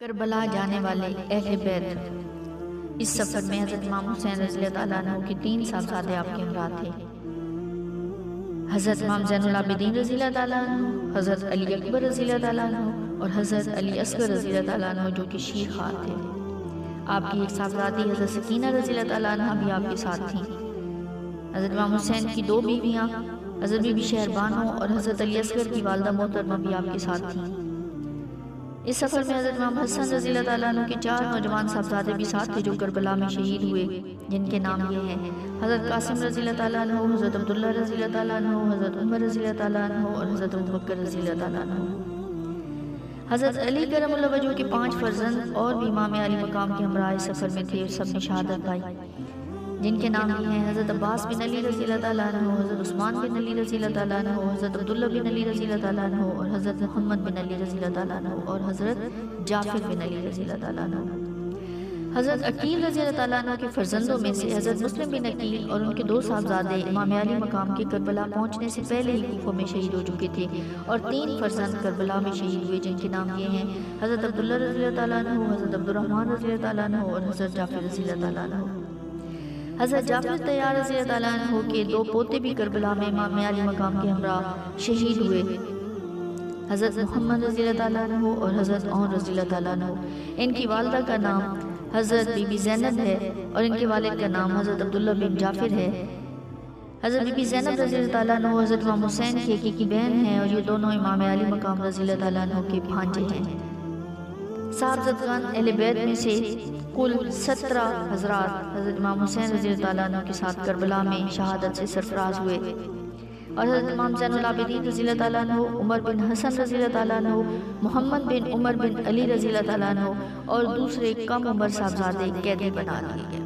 کربلا جانے والے اہل بیت۔ اس سفر میں حضرت امام حسین رضی اللہ تعالیٰ عنہ کے 3 صاحبزادے آپ کے ہمراہ تھے، حضرت امام زین العابدین رضی اللہ تعالیٰ عنہ، حضرت علی اکبر رضی اللہ تعالیٰ عنہ اور حضرت علی اصغر رضی اللہ تعالیٰ عنہ جو کہ شیر خوار تھے۔ آپ کی ایک صاحبزادی حضرت سکینہ رضی اللہ تعالیٰ عنہ بھی آپ کے ساتھ تھیں۔ حضرت امام حسین کی 2 بیویاں حضرت بی بی شہربانو اور حضرت علی اصغر کی والدہ محترمہ بھی آپ کے ساتھ تھیں۔ اس سفر میں حضرت امام حسن رضی اللہ تعالیٰ عنہ کے 4 نوجوان صاحبزادے بھی ساتھ تھے جو کربلا میں شہید ہوئے، جن کے نام یہ ہیں: حضرت قاسم رضی اللہ تعالیٰ عنہ، حضرت عبداللہ رضی اللہ تعالیٰ عنہ، حضرت عمر رضی اللہ تعالیٰ عنہ اور حضرت ابوبکر رضی اللہ تعالیٰ عنہ۔ حضرت علی کرم اللہ وجہہ کے 5 فرزند اور بھی امام علی مقام کے ہمراہ اس سفر میں تھے اور سب نے شہادت پائی، جن کے نام یہ ہیں: حضرت عباس بن علی رضی اللہ تعالیٰ عنہ، حضرت عثمان بن علی رضی اللہ تعالیٰ عنہ، حضرت عبداللہ بن علی رضی اللہ تعالیٰ عنہ اور حضرت محمد بن علی رضی اللہ تعالیٰ عنہ اور حضرت جعفر بن علی رضی اللہ تعالیٰ عنہ۔ حضرت عقیل رضی اللہ تعالیٰ عنہ کے فرزندوں میں سے حضرت مسلم بن عقیل اور ان کے 2 صاحبزادے امام علی مقام کے کربلا پہنچنے سے پہلے ہی کوفہ میں شہید ہو چکے تھے، اور 3 فرزند کربلا میں شہید ہوئے، جن کے نام یہ ہیں: حضرت عبداللہ رضی اللہ تعالیٰ عنہ، حضرت عبد الرحمن رضی اللہ تعالیٰ عنہ اور حضرت جعفر رضی اللہ تعالیٰ عنہ۔ حضرت جعفر طیار رضی اللہ تعالیٰ عنہ کے 2 پوتے بھی کربلا میں امام علی مقام کے ہمراہ شہید ہوئے، حضرت محمد رضی اللہ تعالیٰ عنہ اور حضرت عون رضی اللہ تعالیٰ عنہ۔ ان کی والدہ کا نام حضرت بی بی زینب ہے اور ان کے والد کا نام حضرت عبداللہ بن جعفر ہے۔ حضرت بی بی زینب رضی اللہ تعالیٰ عنہ حضرت امام حسین کی حقیقی بہن ہیں اور یہ دونوں امام علی مقام رضی اللہ تعالیٰ عنہ کے بھانجے ہیں۔ صاحبزادگان اہل بیت میں سے کل 17 حضرات حضرت امام حسین رضی اللہ تعالیٰ عنہ کے ساتھ کربلا میں شہادت سے سرفراز ہوئے، اور حضرت امام زین العابدین رضی اللہ تعالیٰ عنہ، عمر بن حسن رضی اللہ تعالیٰ عنہ، محمد بن عمر بن علی رضی اللہ تعالیٰ عنہ اور دوسرے کم عمر صاحبزادے قیدی بنا لیے گئے۔